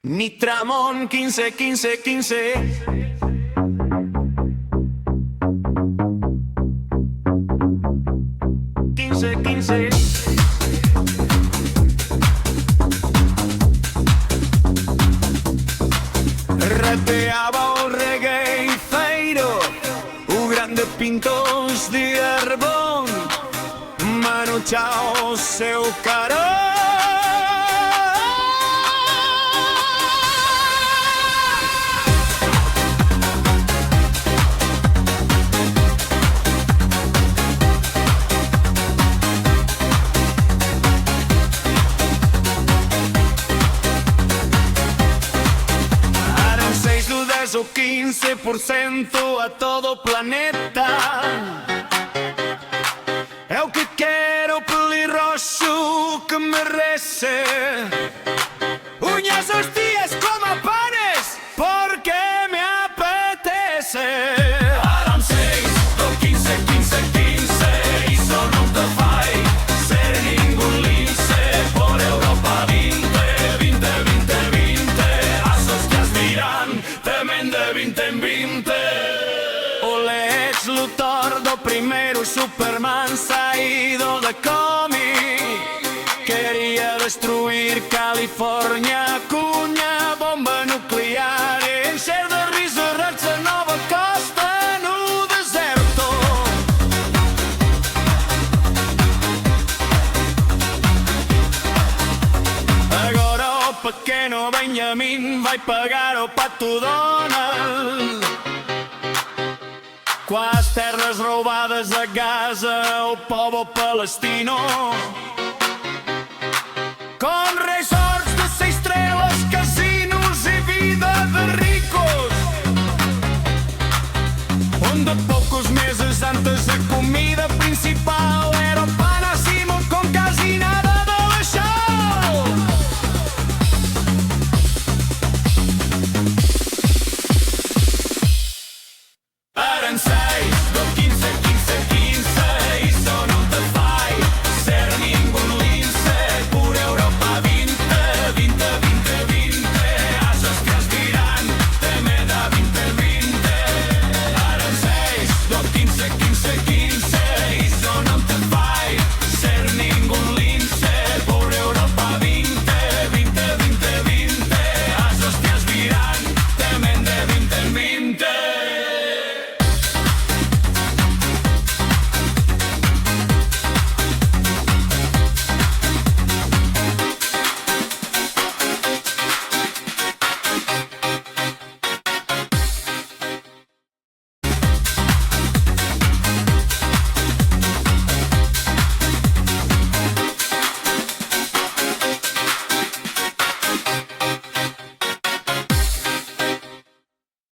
Nitramon 15, 15, 15. Rapeaba o regueifeiro, o grande pintos de Arbón, Manu Chao seu carón. O 15% a todo o planeta. É o que quero, pelirroxo, que me rece. Unhas aos dias como panes, porque me apetece. Eram 6 do 15, 15, 15. Iso non te fai ser ningún lince. Por Europa 20, 20, 20, 20. As hostias dirán temen de 20 en 20. O Lex Luthor do primeiro Superman saído de cómic. Quería destruir California cunha bomba nuclear e encher de riso a nova costa no deserto. Agora o pequeno Benjamin vai pagar o pato Donald coas terras roubadas a Gaza, o povo palestino, con resorts de 6 estrelas